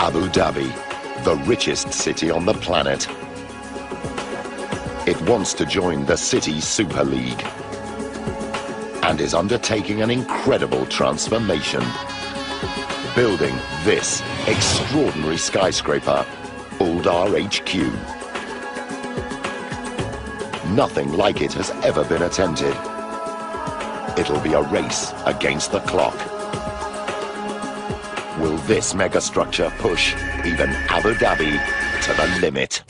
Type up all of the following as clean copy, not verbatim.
Abu Dhabi, the richest city on the planet. It wants to join the City Super League and is undertaking an incredible transformation, building this extraordinary skyscraper, Uldar HQ. Nothing like it has ever been attempted. It'll be a race against the clock. Will this megastructure push even Abu Dhabi to the limit?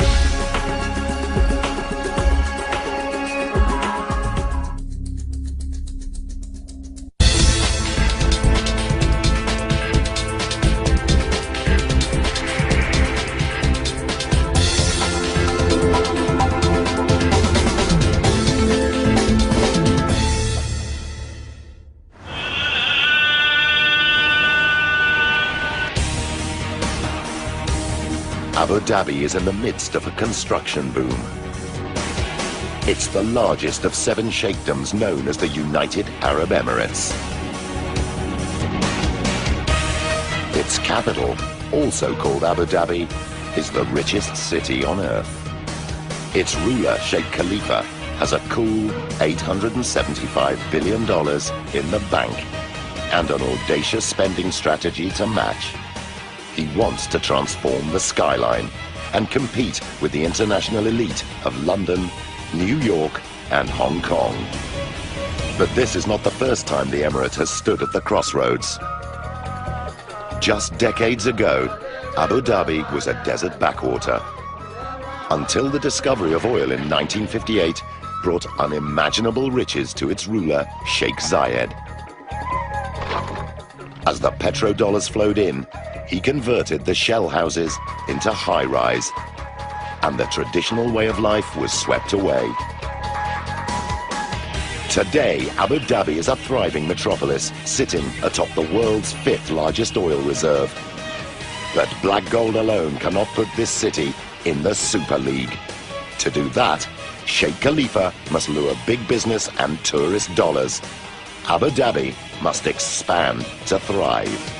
Abu Dhabi is in the midst of a construction boom. It's the largest of 7 sheikdoms known as the United Arab Emirates. Its capital, also called Abu Dhabi, is the richest city on earth. Its ruler, Sheikh Khalifa, has a cool $875 billion in the bank and an audacious spending strategy to match. He wants to transform the skyline and compete with the international elite of London, New York, and Hong Kong. But this is not the first time the Emirate has stood at the crossroads. Just decades ago, Abu Dhabi was a desert backwater, until the discovery of oil in 1958 brought unimaginable riches to its ruler, Sheikh Zayed. As the petrodollars flowed in, he converted the shell houses into high-rise, and the traditional way of life was swept away. Today, Abu Dhabi is a thriving metropolis, sitting atop the world's 5th largest oil reserve. But black gold alone cannot put this city in the Super League. To do that, Sheikh Khalifa must lure big business and tourist dollars. Abu Dhabi must expand to thrive.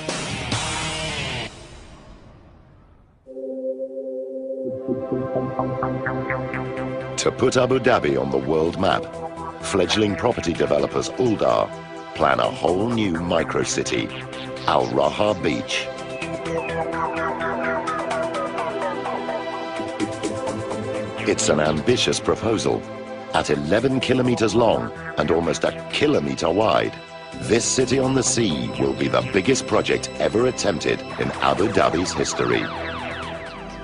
To put Abu Dhabi on the world map, fledgling property developers Uldar plan a whole new micro-city, Al Raha Beach. It's an ambitious proposal. At 11 kilometers long and almost a kilometer wide, this city on the sea will be the biggest project ever attempted in Abu Dhabi's history.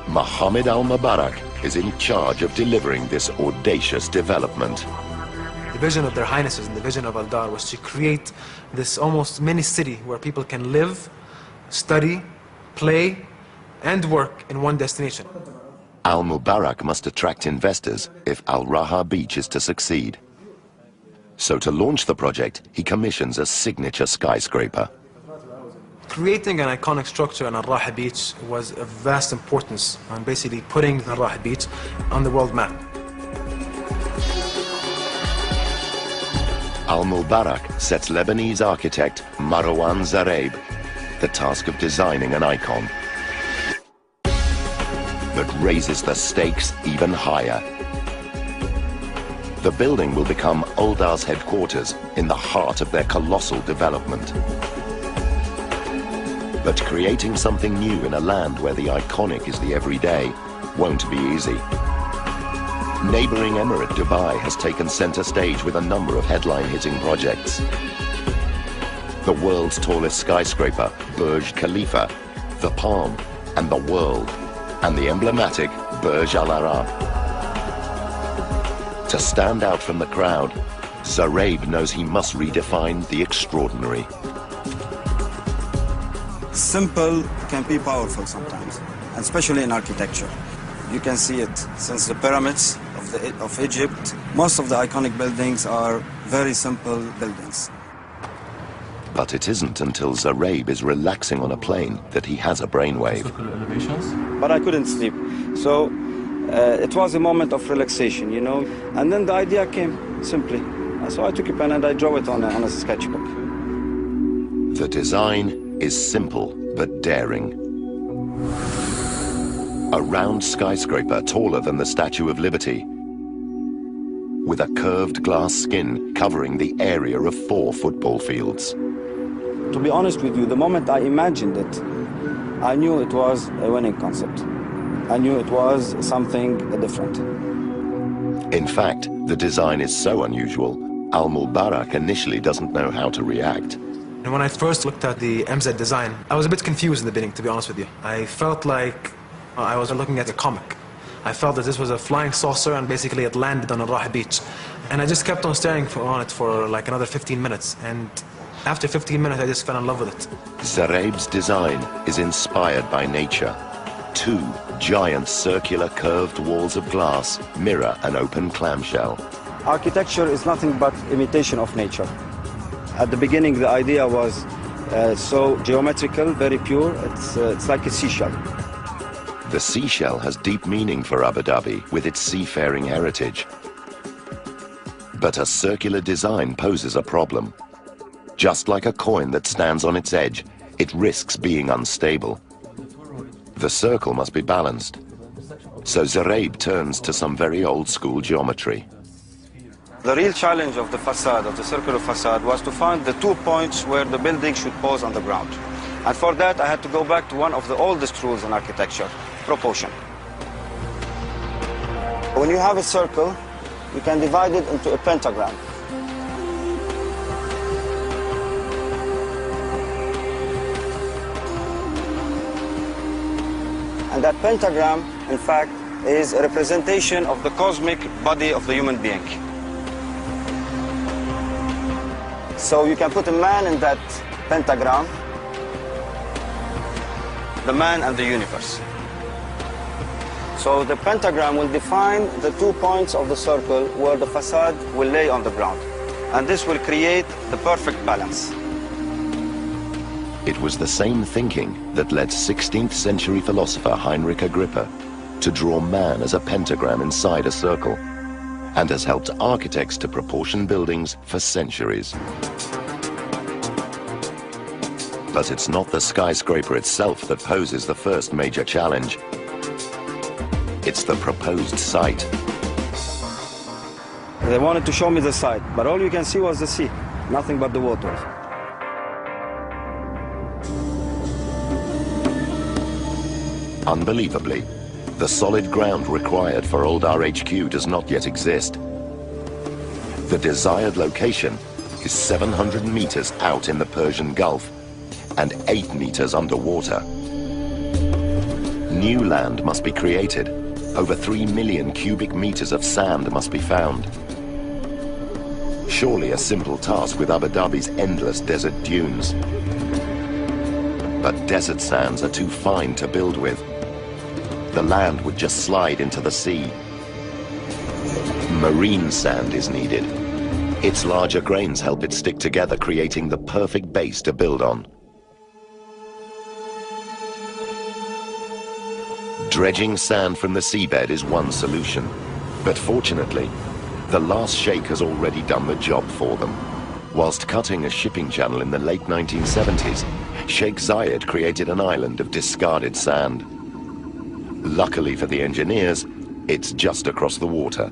Mohammed Al Mubarak is in charge of delivering this audacious development. The vision of their highnesses and the vision of Uldar was to create this almost mini city where people can live, study, play, and work in one destination. Al Mubarak must attract investors if Al Raha Beach is to succeed. So to launch the project, he commissions a signature skyscraper. Creating an iconic structure on Al Raha Beach was of vast importance on basically putting Al Raha Beach on the world map. Al Mubarak sets Lebanese architect Marwan Zareb the task of designing an icon that raises the stakes even higher. The building will become Uldar's headquarters in the heart of their colossal development. But creating something new in a land where the iconic is the everyday won't be easy. Neighboring Emirate Dubai has taken center stage with a number of headline-hitting projects. The world's tallest skyscraper, Burj Khalifa, the Palm, and the World, and the emblematic Burj Al Arab. To stand out from the crowd, Zareb knows he must redefine the extraordinary. Simple can be powerful sometimes, and especially in architecture. You can see it since the pyramids of Egypt. Most of the iconic buildings are very simple buildings. But it isn't until Zareb is relaxing on a plane that he has a brainwave. But I couldn't sleep, so it was a moment of relaxation, you know. And then the idea came, simply. So I took a pen and I drew it on a sketchbook. The design is simple but daring. A round skyscraper taller than the Statue of Liberty, with a curved glass skin covering the area of 4 football fields. To be honest with you, the moment I imagined it, I knew it was a winning concept. I knew it was something different. In fact, the design is so unusual, Al-Mubarak initially doesn't know how to react. And when I first looked at the MZ design, I was a bit confused in the beginning, to be honest with you. I felt like I was looking at a comic. I felt that this was a flying saucer and basically it landed on a Rah beach. And I just kept on staring on it for like another 15 minutes. And after 15 minutes, I just fell in love with it. Zaraib's design is inspired by nature. 2 giant circular curved walls of glass mirror an open clamshell. Architecture is nothing but imitation of nature. At the beginning, the idea was so geometrical, very pure. It's like a seashell. The seashell has deep meaning for Abu Dhabi with its seafaring heritage. But a circular design poses a problem. Just like a coin that stands on its edge, it risks being unstable. The circle must be balanced. So Zaraib turns to some very old-school geometry. The real challenge of the facade, of the circular facade, was to find the 2 points where the building should pose on the ground. And for that, I had to go back to one of the oldest rules in architecture, proportion. When you have a circle, you can divide it into a pentagram. And that pentagram, in fact, is a representation of the cosmic body of the human being. So you can put a man in that pentagram, the man and the universe. So the pentagram will define the 2 points of the circle where the facade will lay on the ground. And this will create the perfect balance. It was the same thinking that led 16th century philosopher Heinrich Agrippa to draw man as a pentagram inside a circle, and has helped architects to proportion buildings for centuries. But it's not the skyscraper itself that poses the first major challenge. It's the proposed site. They wanted to show me the site, but all you can see was the sea, nothing but the waters. Unbelievably, the solid ground required for Old RHQ does not yet exist. The desired location is 700 meters out in the Persian Gulf and 8 meters underwater. New land must be created. Over 3 million cubic meters of sand must be found. Surely a simple task with Abu Dhabi's endless desert dunes. But desert sands are too fine to build with. The land would just slide into the sea. Marine sand is needed. Its larger grains help it stick together, creating the perfect base to build on. Dredging sand from the seabed is one solution, but fortunately, the last sheikh has already done the job for them. Whilst cutting a shipping channel in the late 1970s, Sheikh Zayed created an island of discarded sand. Luckily for the engineers, it's just across the water,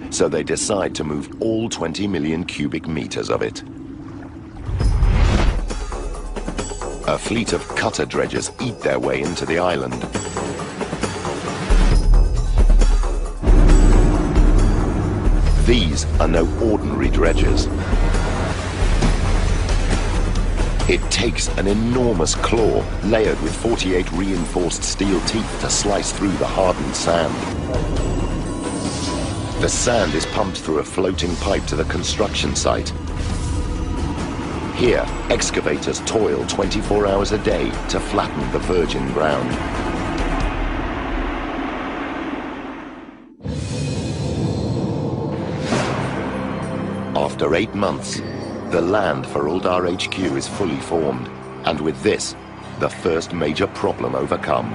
so they decide to move all 20 million cubic meters of it. A fleet of cutter dredgers eat their way into the island. These are no ordinary dredgers. It takes an enormous claw layered with 48 reinforced steel teeth to slice through the hardened sand. The sand is pumped through a floating pipe to the construction site. Here, excavators toil 24 hours a day to flatten the virgin ground. After 8 months, the land for Old RHQ is fully formed, and with this, the first major problem overcome.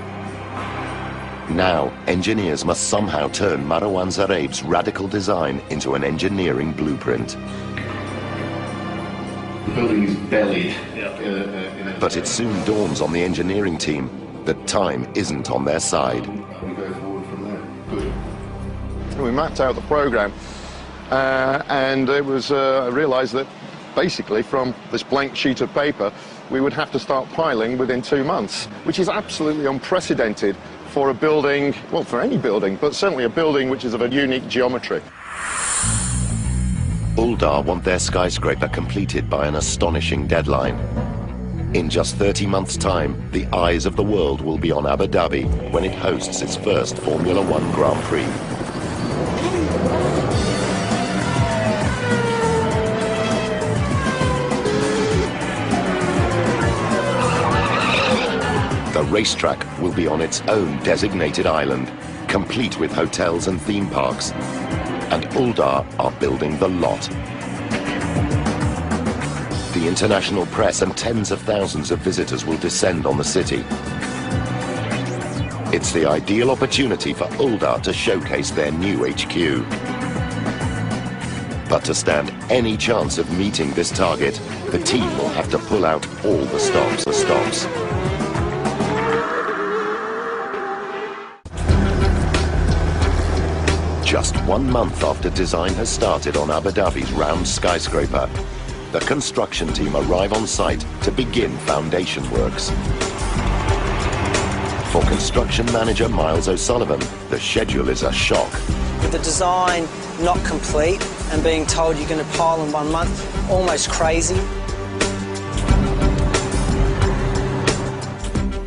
Now, engineers must somehow turn Marwan Zaraib's radical design into an engineering blueprint. The building is bellied. But it soon dawns on the engineering team that time isn't on their side. We mapped out the program and it was I realized that basically from this blank sheet of paper we would have to start piling within 2 months, which is absolutely unprecedented for a building, well, for any building, but certainly a building which is of a unique geometry. Uldar want their skyscraper completed by an astonishing deadline. In just 30 months' time, the eyes of the world will be on Abu Dhabi when it hosts its first Formula One Grand Prix. The racetrack will be on its own designated island, complete with hotels and theme parks. And Uldar are building the lot. The international press and tens of thousands of visitors will descend on the city. It's the ideal opportunity for Uldar to showcase their new HQ. But to stand any chance of meeting this target, the team will have to pull out all the stops. Just 1 month after design has started on Abu Dhabi's round skyscraper, the construction team arrive on site to begin foundation works. For construction manager Miles O'Sullivan, the schedule is a shock. With the design not complete and being told you're going to pile in 1 month, almost crazy.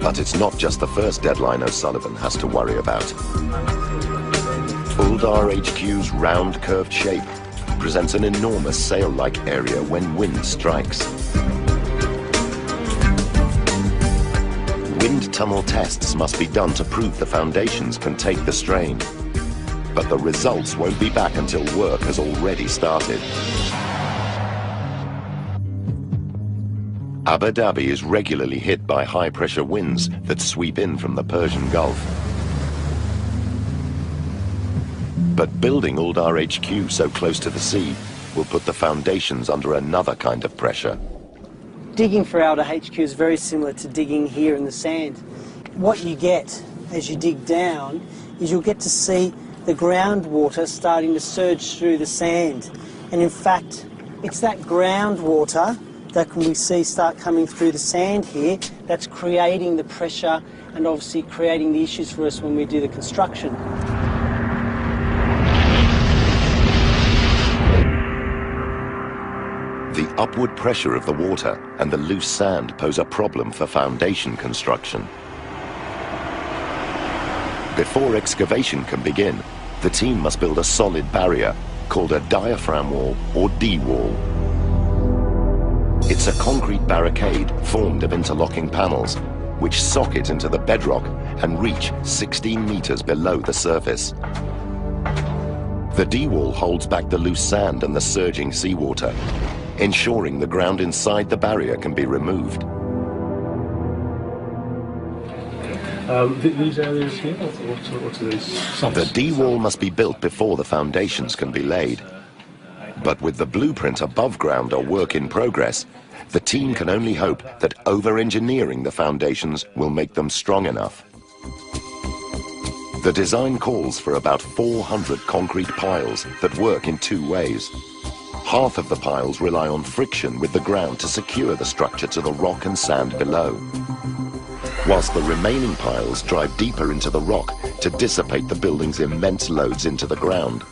But it's not just the first deadline O'Sullivan has to worry about. Uldar HQ's round curved shape presents an enormous sail-like area when wind strikes. Wind tunnel tests must be done to prove the foundations can take the strain. But the results won't be back until work has already started. Abu Dhabi is regularly hit by high-pressure winds that sweep in from the Persian Gulf. But building Uldar HQ so close to the sea will put the foundations under another kind of pressure. Digging for Uldar HQ is very similar to digging here in the sand. What you get as you dig down is you'll get to see the groundwater starting to surge through the sand. And in fact, it's that groundwater that we see start coming through the sand here that's creating the pressure and obviously creating the issues for us when we do the construction. The upward pressure of the water and the loose sand pose a problem for foundation construction. Before excavation can begin, the team must build a solid barrier called a diaphragm wall or D-wall. It's a concrete barricade formed of interlocking panels which socket into the bedrock and reach 16 meters below the surface. The D-wall holds back the loose sand and the surging seawater, ensuring the ground inside the barrier can be removed. These areas here, what are these? The D-wall must be built before the foundations can be laid. But with the blueprint above ground or work in progress, the team can only hope that over-engineering the foundations will make them strong enough. The design calls for about 400 concrete piles that work in 2 ways. Half of the piles rely on friction with the ground to secure the structure to the rock and sand below, whilst the remaining piles drive deeper into the rock to dissipate the building's immense loads into the ground.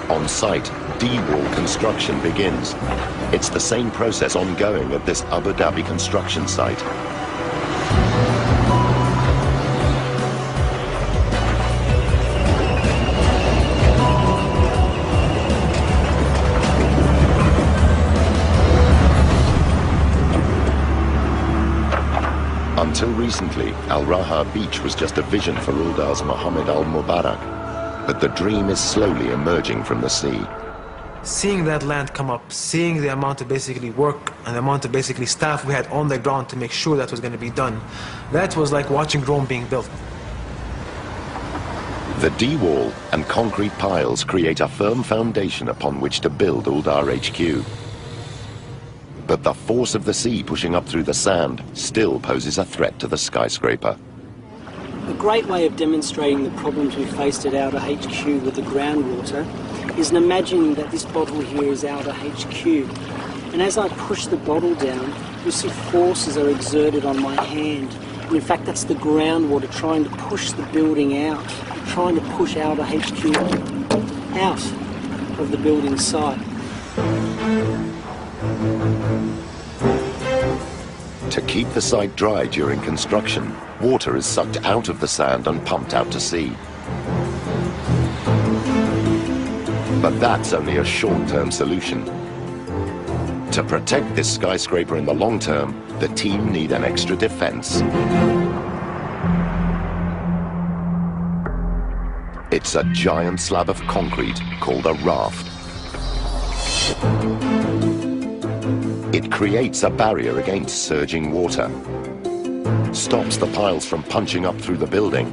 On site, D-wall construction begins. It's the same process ongoing at this Abu Dhabi construction site. Until recently, Al Raha Beach was just a vision for Uldar's Mohammed Al Mubarak, but the dream is slowly emerging from the sea. Seeing that land come up, seeing the amount of basically work and the amount of basically staff we had on the ground to make sure that was going to be done, that was like watching Rome being built. The D-wall and concrete piles create a firm foundation upon which to build Uldar HQ. But the force of the sea pushing up through the sand still poses a threat to the skyscraper. A great way of demonstrating the problems we faced at Outer HQ with the groundwater is in imagining that this bottle here is Outer HQ. And as I push the bottle down, you'll see forces are exerted on my hand. And in fact, that's the groundwater trying to push the building out, trying to push Outer HQ out of the building site. To keep the site dry during construction, water is sucked out of the sand and pumped out to sea. But that's only a short-term solution. To protect this skyscraper in the long term, the team need an extra defense. It's a giant slab of concrete called a raft. It creates a barrier against surging water, stops the piles from punching up through the building,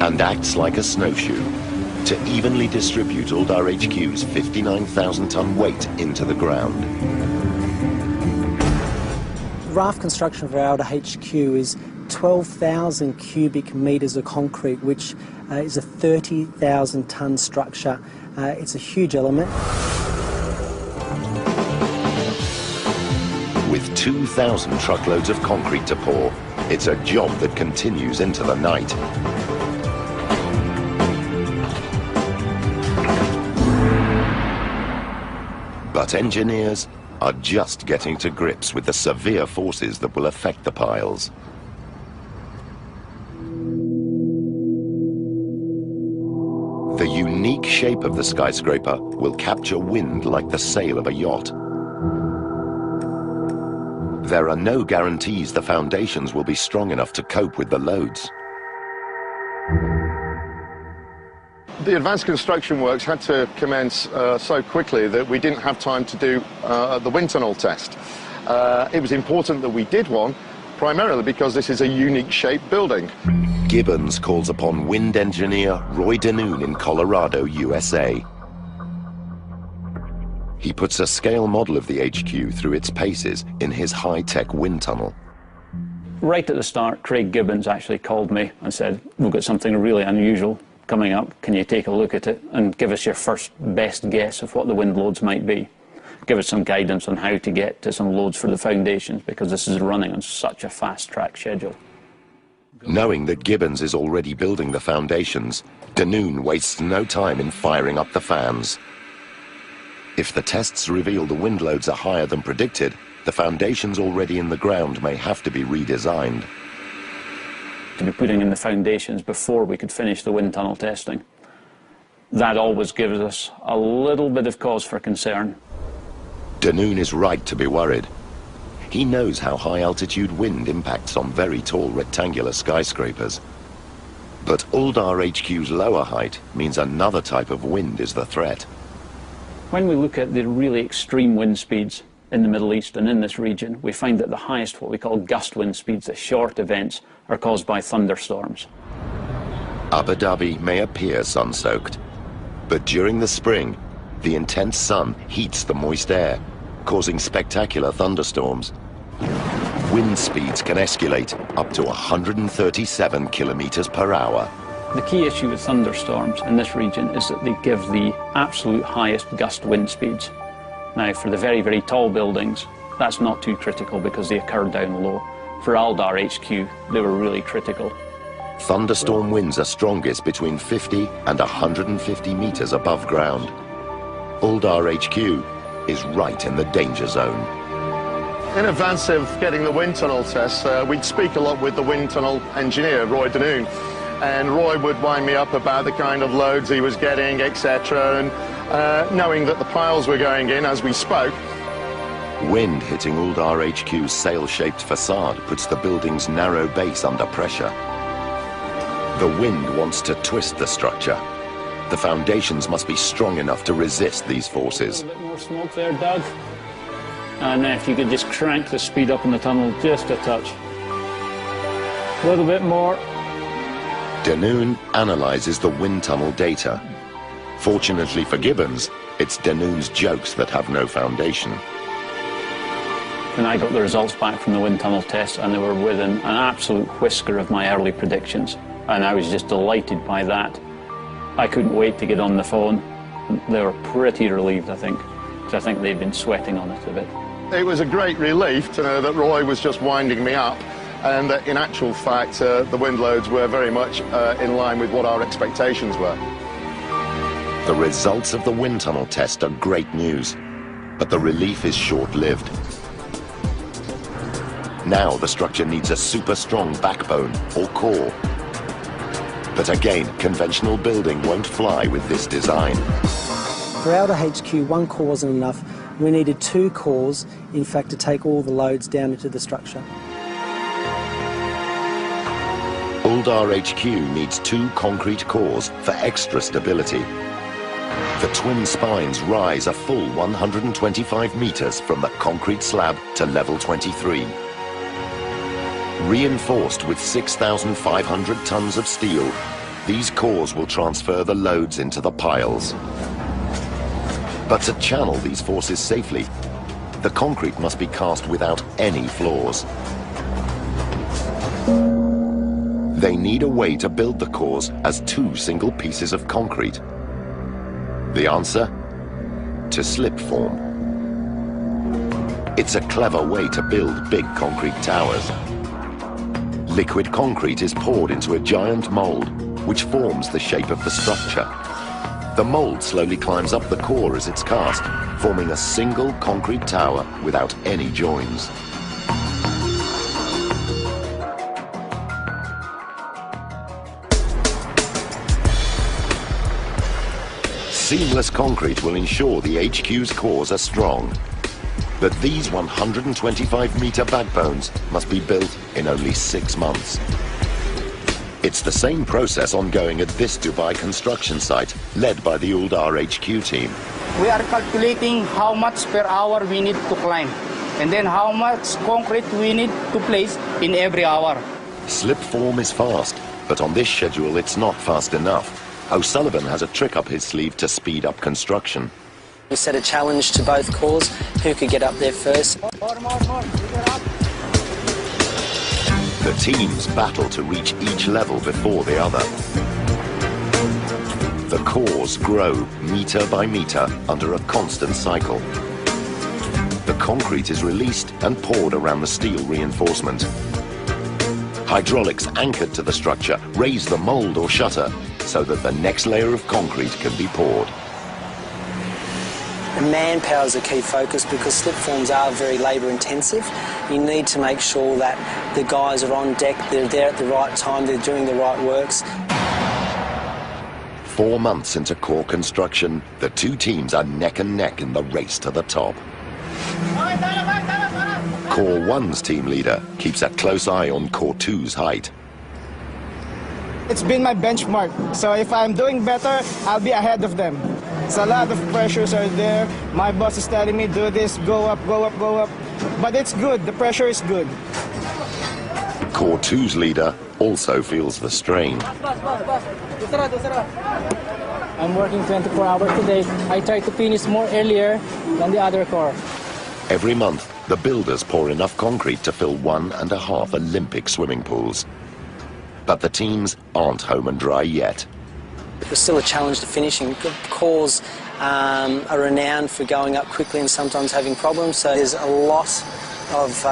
and acts like a snowshoe to evenly distribute Uldar HQ's 59,000-ton weight into the ground. Raft construction for Outer HQ is 12,000 cubic metres of concrete, which is a 30,000-ton structure. It's a huge element. With 2,000 truckloads of concrete to pour, it's a job that continues into the night. But engineers are just getting to grips with the severe forces that will affect the piles. The unique shape of the skyscraper will capture wind like the sail of a yacht. There are no guarantees the foundations will be strong enough to cope with the loads. The advanced construction works had to commence so quickly that we didn't have time to do the wind tunnel test. It was important that we did one, primarily because this is a unique shaped building. Gibbons calls upon wind engineer Roy Denoon in Colorado, USA. He puts a scale model of the HQ through its paces in his high-tech wind tunnel. Right at the start, Craig Gibbons actually called me and said, "We've got something really unusual coming up. Can you take a look at it and give us your first best guess of what the wind loads might be? Give us some guidance on how to get to some loads for the foundations, because this is running on such a fast-track schedule." Knowing that Gibbons is already building the foundations, Denoon wastes no time in firing up the fans. If the tests reveal the wind loads are higher than predicted, the foundations already in the ground may have to be redesigned. To be putting in the foundations before we could finish the wind tunnel testing, that always gives us a little bit of cause for concern. Denoon is right to be worried. He knows how high-altitude wind impacts on very tall rectangular skyscrapers. But Uldar HQ's lower height means another type of wind is the threat. When we look at the really extreme wind speeds in the Middle East and in this region, we find that the highest, what we call gust wind speeds, the short events, are caused by thunderstorms. Abu Dhabi may appear sun-soaked, but during the spring, the intense sun heats the moist air, causing spectacular thunderstorms. Wind speeds can escalate up to 137 kilometers per hour. The key issue with thunderstorms in this region is that they give the absolute highest gust wind speeds. Now, for the very, very tall buildings, that's not too critical because they occur down low. For Uldar HQ, they were really critical. Thunderstorm winds are strongest between 50 and 150 meters above ground. Uldar HQ is right in the danger zone. In advance of getting the wind tunnel tests, we'd speak a lot with the wind tunnel engineer, Roy Denoon. And Roy would wind me up about the kind of loads he was getting, etc. And knowing that the piles were going in as we spoke. Wind hitting Uldar HQ's sail-shaped facade puts the building's narrow base under pressure. The wind wants to twist the structure. The foundations must be strong enough to resist these forces. A little bit more smoke there, Doug. And if you could just crank the speed up in the tunnel just a touch. A little bit more. Denoon analyzes the wind tunnel data. Fortunately for Gibbons, It's Denoon's jokes that have no foundation. And I got the results back from the wind tunnel test, and they were within an absolute whisker of my early predictions. And I was just delighted by that. I couldn't wait to get on the phone. They were pretty relieved, I think, because I think they'd been sweating on it a bit. It was a great relief to know that Roy was just winding me up, and that in actual fact the wind loads were very much in line with what our expectations were. The results of the wind tunnel test are great news, but the relief is short-lived. Now the structure needs a super strong backbone or core. But again, conventional building won't fly with this design. For our HQ, one core wasn't enough. We needed 2 cores, in fact, to take all the loads down into the structure. Uldar HQ needs 2 concrete cores for extra stability. The twin spines rise a full 125 meters from the concrete slab to level 23. Reinforced with 6,500 tons of steel, these cores will transfer the loads into the piles. But to channel these forces safely, the concrete must be cast without any flaws. They need a way to build the cores as 2 single pieces of concrete. The answer? To slip form. It's a clever way to build big concrete towers. Liquid concrete is poured into a giant mold, which forms the shape of the structure. The mold slowly climbs up the core as it's cast, forming a single concrete tower without any joins. Seamless concrete will ensure the HQ's cores are strong. But these 125-meter backbones must be built in only 6 months. It's the same process ongoing at this Dubai construction site, led by the Uldar HQ team. We are calculating how much per hour we need to climb, and then how much concrete we need to place in every hour. Slip form is fast, but on this schedule it's not fast enough. O'Sullivan has a trick up his sleeve to speed up construction. We set a challenge to both cores, who could get up there first. The teams battle to reach each level before the other. The cores grow meter by meter under a constant cycle. The concrete is released and poured around the steel reinforcement. Hydraulics anchored to the structure raise the mold or shutter so that the next layer of concrete can be poured. Manpower is a key focus because slip forms are very labour intensive. You need to make sure that the guys are on deck, they're there at the right time, they're doing the right works. 4 months into core construction, the 2 teams are neck and neck in the race to the top. Core 1's team leader keeps a close eye on Core 2's height. It's been my benchmark, so if I'm doing better, I'll be ahead of them. So a lot of pressures are there. My boss is telling me, do this, go up, go up, go up. But it's good, the pressure is good. Core 2's leader also feels the strain. I'm working 24 hours today. I try to finish more earlier than the other core. Every month, the builders pour enough concrete to fill 1.5 Olympic swimming pools. But the teams aren't home and dry yet. There's still a challenge to finishing. Cores are renowned for going up quickly and sometimes having problems, so there's a lot of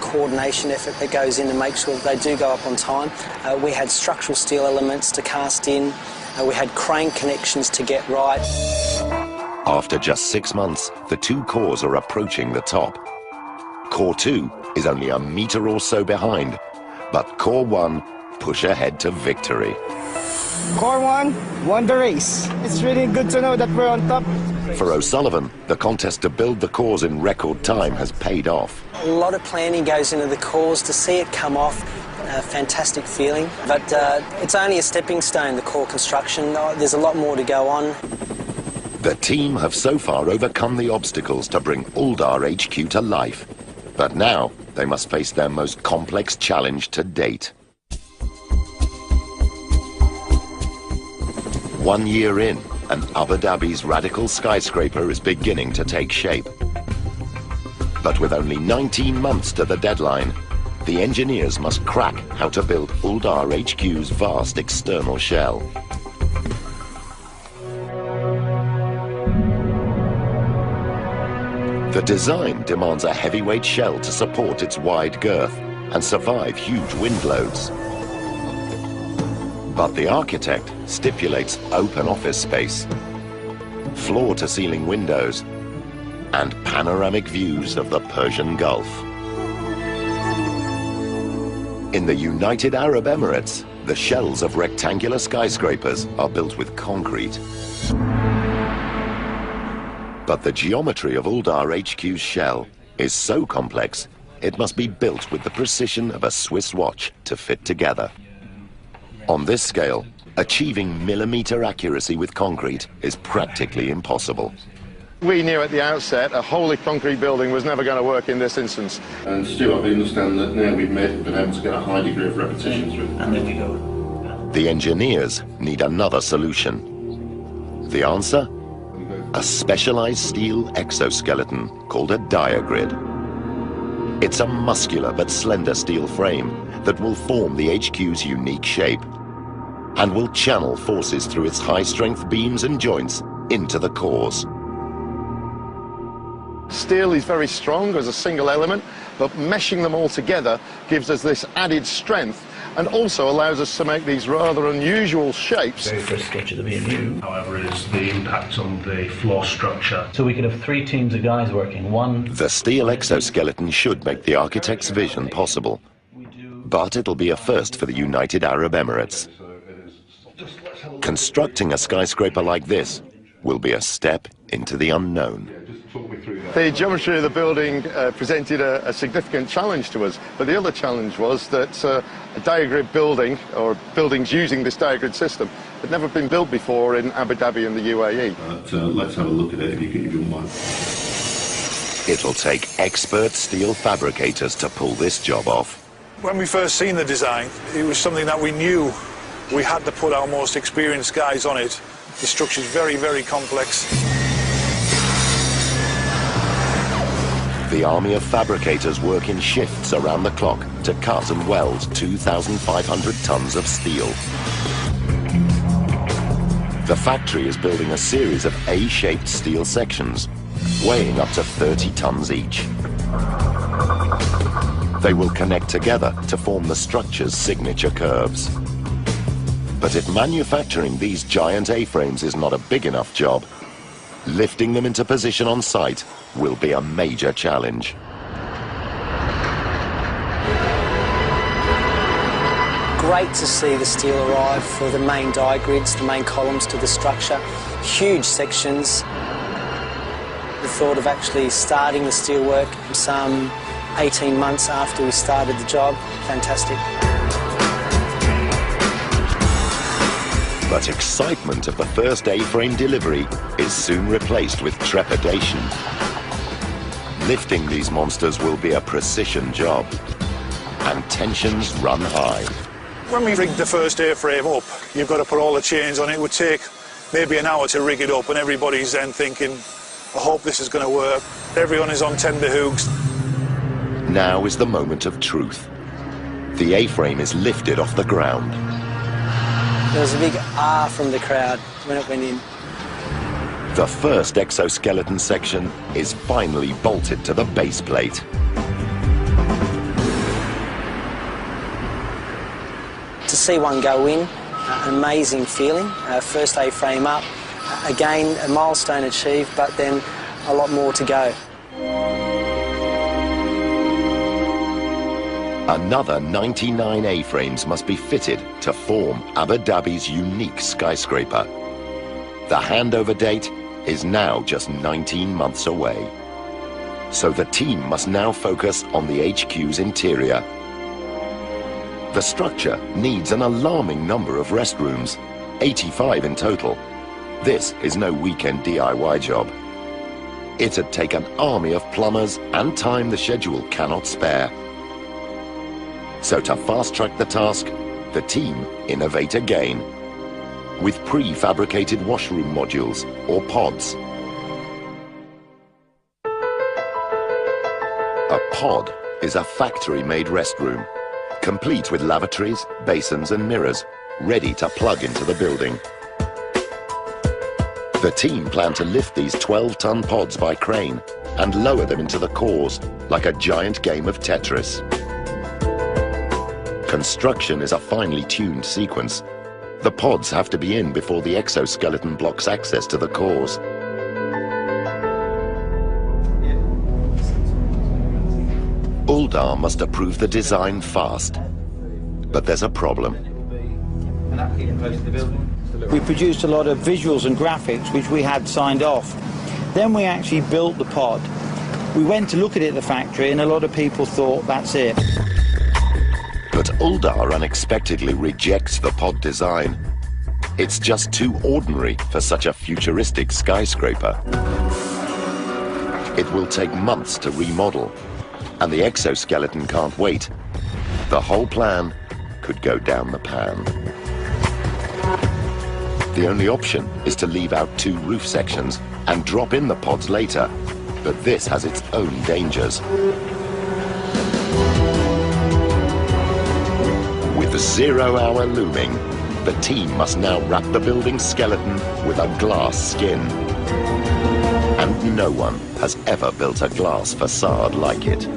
coordination effort that goes in to make sure that they do go up on time. We had structural steel elements to cast in. We had crane connections to get right. After just 6 months, the 2 cores are approaching the top. Core 2 is only a meter or so behind, but Core 1 push ahead to victory. Core 1 won the race. It's really good to know that we're on top. For O'Sullivan, the contest to build the cores in record time has paid off. A lot of planning goes into the cores. To see it come off, a fantastic feeling. But it's only a stepping stone, the core construction. There's a lot more to go on. The team have so far overcome the obstacles to bring Uldar HQ to life. But now they must face their most complex challenge to date. 1 year in, and Abu Dhabi's radical skyscraper is beginning to take shape. But with only 19 months to the deadline, the engineers must crack how to build Uldar HQ's vast external shell. The design demands a heavyweight shell to support its wide girth and survive huge wind loads. But the architect stipulates open office space, floor-to-ceiling windows, and panoramic views of the Persian Gulf. In the United Arab Emirates, the shells of rectangular skyscrapers are built with concrete. But the geometry of Uldar HQ's shell is so complex, it must be built with the precision of a Swiss watch to fit together. On this scale, achieving millimeter accuracy with concrete is practically impossible. We knew at the outset a wholly concrete building was never going to work in this instance. And still, I understand that now we've been able to get a high degree of repetition through. And there we go. The engineers need another solution. The answer? A specialized steel exoskeleton called a diagrid. It's a muscular but slender steel frame that will form the HQ's unique shape and will channel forces through its high-strength beams and joints into the cores. Steel is very strong as a single element, but meshing them all together gives us this added strength and also allows us to make these rather unusual shapes. Very first sketch of the B&U, however, is the impact on the floor structure. So we could have 3 teams of guys working. The steel exoskeleton should make the architect's vision possible, but it'll be a first for the United Arab Emirates. Constructing a skyscraper like this will be a step into the unknown. The geometry of the building presented a significant challenge to us, but the other challenge was that a diagrid building, or buildings using this diagrid system, had never been built before in Abu Dhabi and the UAE. Let's have a look at it if you don't mind. It'll take expert steel fabricators to pull this job off. When we first seen the design, it was something that we knew we had to put our most experienced guys on it. The structure's very, very complex. The army of fabricators work in shifts around the clock to cut and weld 2,500 tons of steel. The factory is building a series of A-shaped steel sections, weighing up to 30 tons each. They will connect together to form the structure's signature curves. But if manufacturing these giant A-frames is not a big enough job, lifting them into position on site will be a major challenge. Great to see the steel arrive for the main diagrids, the main columns to the structure. Huge sections. The thought of actually starting the steelwork some 18 months after we started the job, fantastic. But excitement of the first A-frame delivery is soon replaced with trepidation. Lifting these monsters will be a precision job, and tensions run high. When we rigged the first A-frame up, you've got to put all the chains on it. It would take maybe an hour to rig it up, and everybody's then thinking, I hope this is going to work. Everyone is on tender hooks. Now is the moment of truth. The A-frame is lifted off the ground. There was a big ah from the crowd when it went in. The first exoskeleton section is finally bolted to the base plate. To see one go in, an amazing feeling. First A-frame up, again a milestone achieved, but then a lot more to go. Another 99 A-frames must be fitted to form Abu Dhabi's unique skyscraper. The handover date is now just 19 months away. So the team must now focus on the HQ's interior. The structure needs an alarming number of restrooms, 85 in total. This is no weekend DIY job. It'd take an army of plumbers and time the schedule cannot spare. So to fast-track the task, the team innovate again. with prefabricated washroom modules or pods. A pod is a factory-made restroom, complete with lavatories, basins and mirrors, ready to plug into the building. The team plan to lift these 12-ton pods by crane and lower them into the cores like a giant game of Tetris. Construction is a finely tuned sequence. The pods have to be in before the exoskeleton blocks access to the cores. Uldar must approve the design fast. But there's a problem. We produced a lot of visuals and graphics which we had signed off. Then we actually built the pod. We went to look at it at the factory and a lot of people thought that's it. But Uldar unexpectedly rejects the pod design. It's just too ordinary for such a futuristic skyscraper. It will take months to remodel, and the exoskeleton can't wait. The whole plan could go down the pan. The only option is to leave out 2 roof sections and drop in the pods later, but this has its own dangers. With 0 hour looming, the team must now wrap the building's skeleton with a glass skin. And no one has ever built a glass facade like it.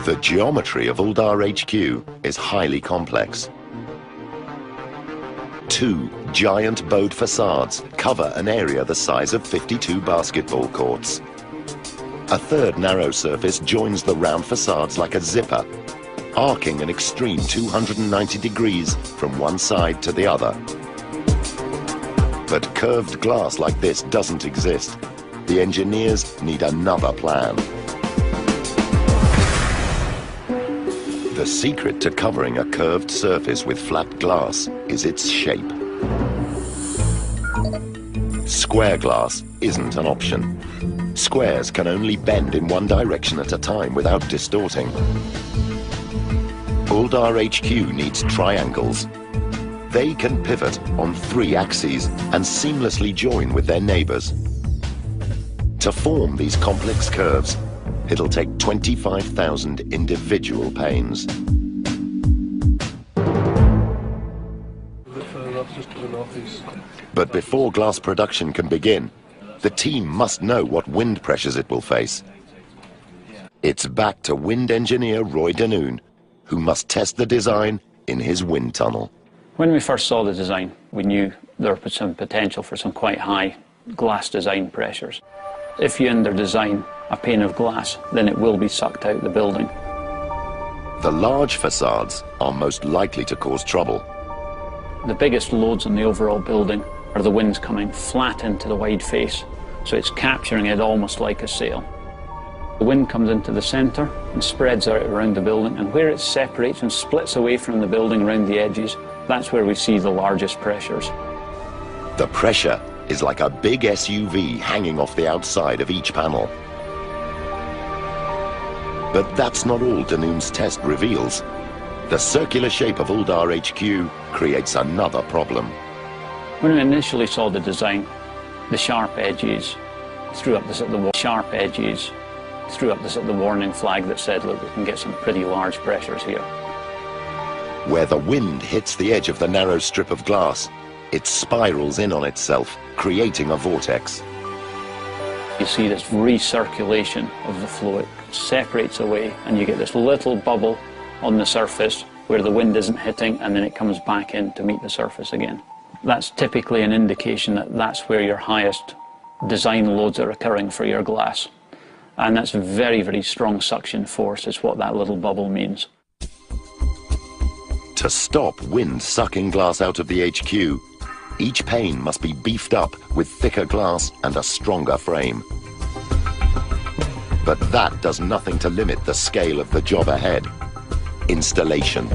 The geometry of Uldar HQ is highly complex. 2 giant bowed facades cover an area the size of 52 basketball courts. A third narrow surface joins the round facades like a zipper, arcing an extreme 290 degrees from one side to the other. But curved glass like this doesn't exist. The engineers need another plan. The secret to covering a curved surface with flat glass is its shape. Square glass isn't an option. Squares can only bend in one direction at a time without distorting. Uldar HQ needs triangles. They can pivot on 3 axes and seamlessly join with their neighbors. To form these complex curves, it'll take 25,000 individual panes. But before glass production can begin, the team must know what wind pressures it will face. It's back to wind engineer Roy Danoon, who must test the design in his wind tunnel. When we first saw the design, we knew there was some potential for some quite high glass design pressures. If you under-design a pane of glass, then it will be sucked out the building. The large facades are most likely to cause trouble. The biggest loads on the overall building are the winds coming flat into the wide face, so it's capturing it almost like a sail. The wind comes into the centre and spreads out around the building, and where it separates and splits away from the building around the edges, that's where we see the largest pressures. The pressure is like a big SUV hanging off the outside of each panel. But that's not all Danoon's test reveals. The circular shape of Uldar HQ creates another problem. When we initially saw the design, the sharp edges threw up the warning flag that said, look, we can get some pretty large pressures here. Where the wind hits the edge of the narrow strip of glass, it spirals in on itself, creating a vortex. You see this recirculation of the flow. It separates away and you get this little bubble on the surface where the wind isn't hitting, and then it comes back in to meet the surface again. That's typically an indication that that's where your highest design loads are occurring for your glass. And that's a very, very strong suction force is what that little bubble means. To stop wind sucking glass out of the HQ, each pane must be beefed up with thicker glass and a stronger frame. But that does nothing to limit the scale of the job ahead: installation.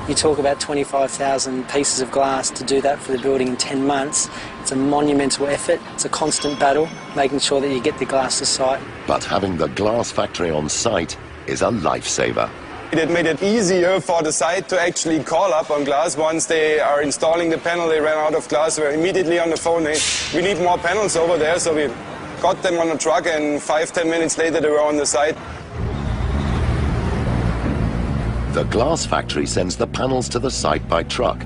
You talk about 25,000 pieces of glass. To do that for the building in 10 months, It's a monumental effort. It's a constant battle, making sure that you get the glass to site. But having the glass factory on site is a lifesaver. It made it easier for the site to actually call up on glass. Once they are installing the panel, they ran out of glass, we're immediately on the phone. Hey, we need more panels over there, so we got them on a truck, and 5–10 minutes later they were on the site. The glass factory sends the panels to the site by truck,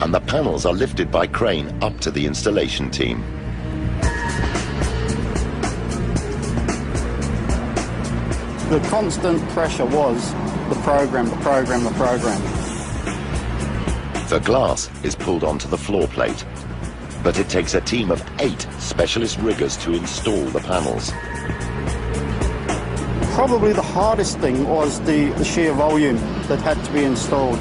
and the panels are lifted by crane up to the installation team. The constant pressure was the program. The glass is pulled onto the floor plate, but it takes a team of 8 specialist riggers to install the panels. Probably the hardest thing was the shear volume that had to be installed.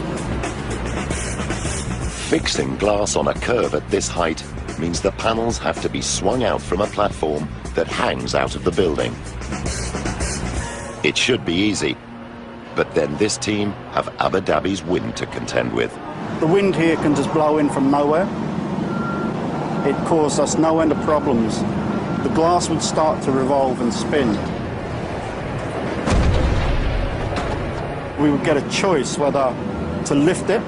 Fixing glass on a curve at this height means the panels have to be swung out from a platform that hangs out of the building. It should be easy, but then this team have Abu Dhabi's wind to contend with. The wind here can just blow in from nowhere. It caused us no end of problems. The glass would start to revolve and spin. We would get a choice whether to lift it,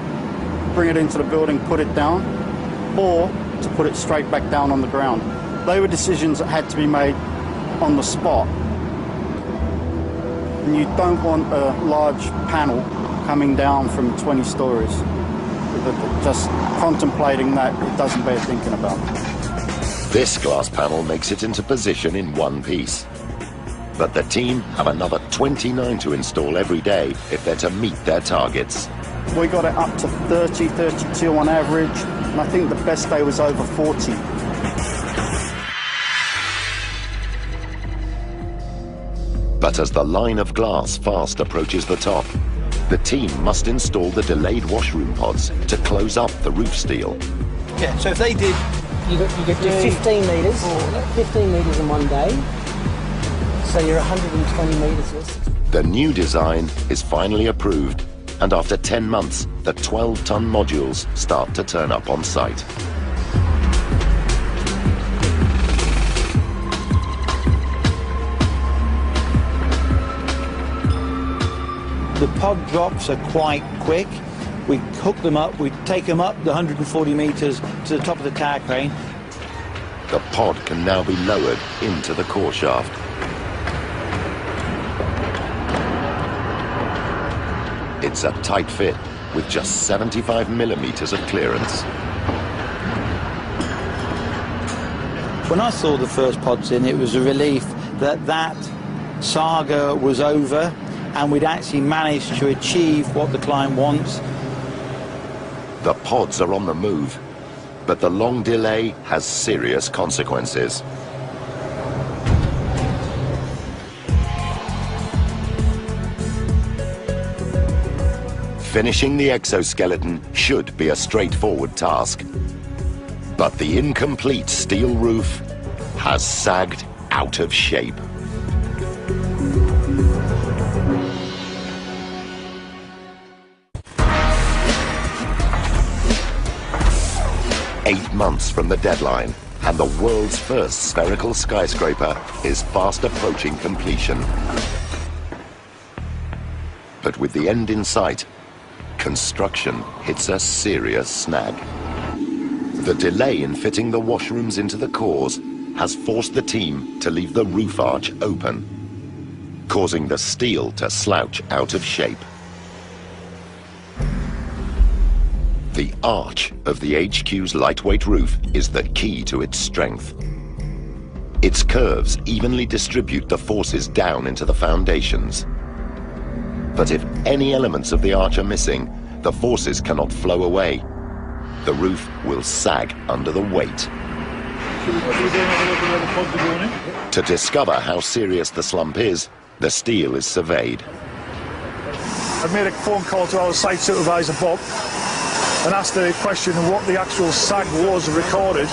bring it into the building, put it down, or to put it straight back down on the ground. They were decisions that had to be made on the spot. And you don't want a large panel coming down from 20 stories. Just contemplating that, it doesn't bear thinking about. This glass panel makes it into position in one piece. But the team have another 29 to install every day if they're to meet their targets. We got it up to 30, 32 on average, and I think the best day was over 40. But as the line of glass fast approaches the top, the team must install the delayed washroom pods to close up the roof steel. Yeah, so if they did... You could do 15 metres, 15 metres in one day, so you're 120 metres. The new design is finally approved, and after 10 months, the 12-ton modules start to turn up on site. The pod drops are quite quick. We hook them up, we take them up the 140 metres to the top of the tower crane. The pod can now be lowered into the core shaft. It's a tight fit with just 75 millimeters of clearance. When I saw the first pods in, it was a relief that that saga was over and we'd actually managed to achieve what the client wants. The pods are on the move, but the long delay has serious consequences. Finishing the exoskeleton should be a straightforward task, but the incomplete steel roof has sagged out of shape. Eight months from the deadline, and the world's first spherical skyscraper is fast approaching completion. But with the end in sight, construction hits a serious snag. The delay in fitting the washrooms into the cores has forced the team to leave the roof arch open, causing the steel to slouch out of shape. The arch of the HQ's lightweight roof is the key to its strength. Its curves evenly distribute the forces down into the foundations. But if any elements of the arch are missing, the forces cannot flow away. The roof will sag under the weight. To discover how serious the slump is, the steel is surveyed. I made a phone call to our site supervisor, Bob, and asked the question of what the actual sag was recorded,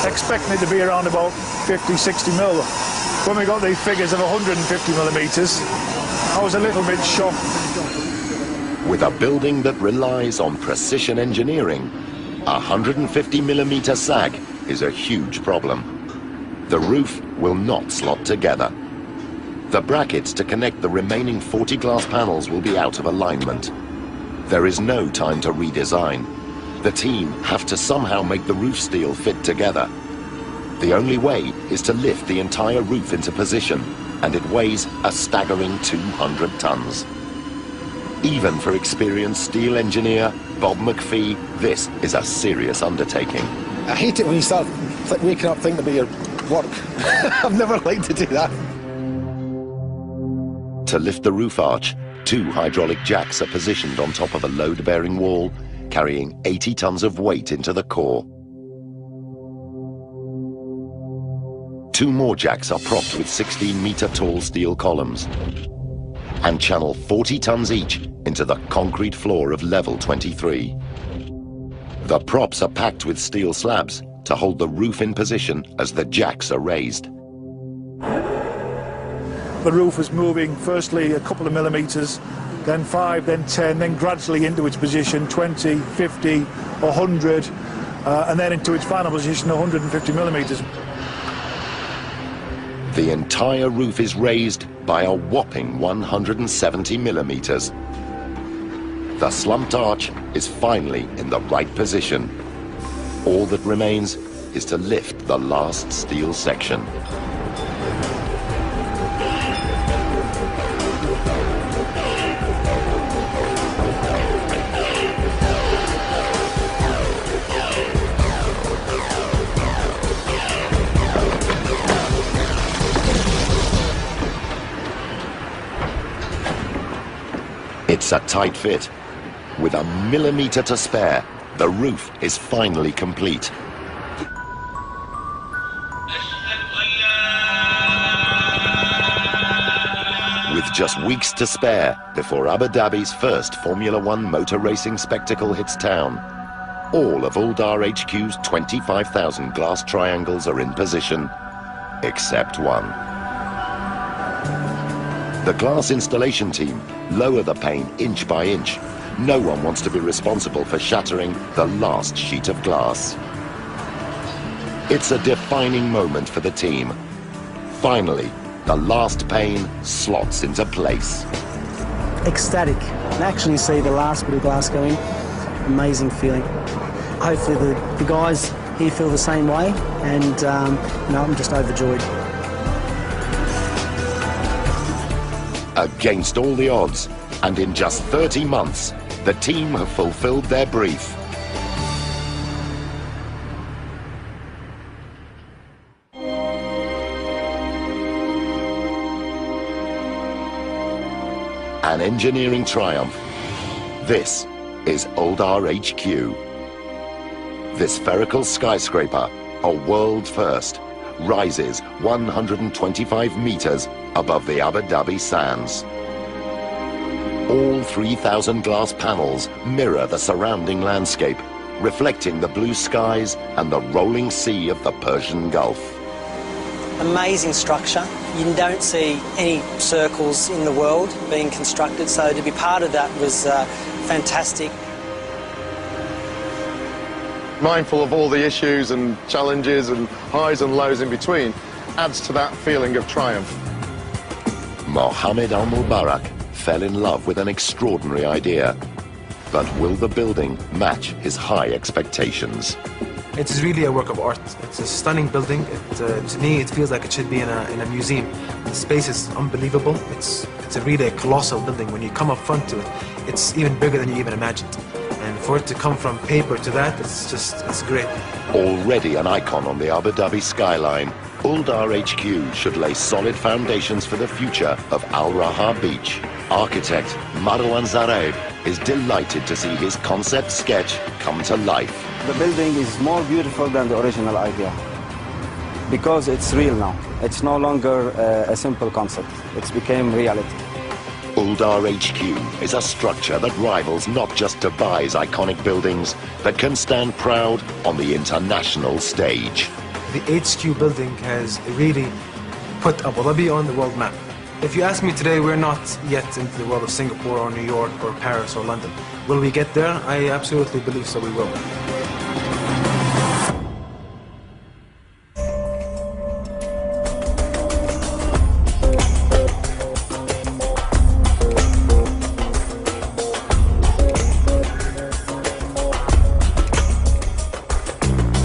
expecting it to be around about 50, 60 mil. When we got the figures of 150 millimetres, I was a little bit shocked. With a building that relies on precision engineering, a 150 millimetre sag is a huge problem. The roof will not slot together. The brackets to connect the remaining 40 glass panels will be out of alignment. There is no time to redesign. The team have to somehow make the roof steel fit together. The only way is to lift the entire roof into position, and it weighs a staggering 200 tons. Even for experienced steel engineer Bob McPhee, this is a serious undertaking. I hate it when you start waking up thinking about your work. I've never liked to do that. To lift the roof arch, 2 hydraulic jacks are positioned on top of a load-bearing wall, carrying 80 tons of weight into the core. 2 more jacks are propped with 16-meter-tall steel columns and channel 40 tons each into the concrete floor of level 23. The props are packed with steel slabs to hold the roof in position as the jacks are raised. The roof was moving firstly a couple of millimeters, then 5, then 10, then gradually into its position, 20, 50, 100, and then into its final position, 150 millimeters. The entire roof is raised by a whopping 170 millimeters. The slumped arch is finally in the right position. All that remains is to lift the last steel section. It's a tight fit. With a millimeter to spare, the roof is finally complete. With just weeks to spare before Abu Dhabi's first Formula One motor racing spectacle hits town, all of Uldar HQ's 25,000 glass triangles are in position, except one. The glass installation team lower the pane inch by inch. No one wants to be responsible for shattering the last sheet of glass. It's a defining moment for the team. Finally, the last pane slots into place. Ecstatic. Actually see the last bit of glass go in. Amazing feeling. Hopefully the guys here feel the same way, and I'm just overjoyed. Against all the odds, and in just 30 months, the team have fulfilled their brief. An engineering triumph. This is Uldar HQ. This spherical skyscraper, a world first, rises 125 meters above the Abu Dhabi sands. All 3,000 glass panels mirror the surrounding landscape, reflecting the blue skies and the rolling sea of the Persian Gulf. Amazing structure. You don't see any circles in the world being constructed, so to be part of that was fantastic. Mindful of all the issues and challenges and highs and lows in between adds to that feeling of triumph. Mohammed Al-Mubarak fell in love with an extraordinary idea. But will the building match his high expectations? It's really a work of art. It's a stunning building. To me, it feels like it should be in a museum. The space is unbelievable. It's a really colossal building. When you come up front to it, it's even bigger than you even imagined. And for it to come from paper to that, it's great. Already an icon on the Abu Dhabi skyline, Uldar HQ should lay solid foundations for the future of Al Raha Beach. Architect Marwan Zareb is delighted to see his concept sketch come to life. The building is more beautiful than the original idea because it's real now. It's no longer a simple concept. It's became reality. Uldar HQ is a structure that rivals not just Dubai's iconic buildings, but can stand proud on the international stage. The HQ building has really put Abu Dhabi on the world map. If you ask me today, we're not yet into the world of Singapore or New York or Paris or London. Will we get there? I absolutely believe so we will.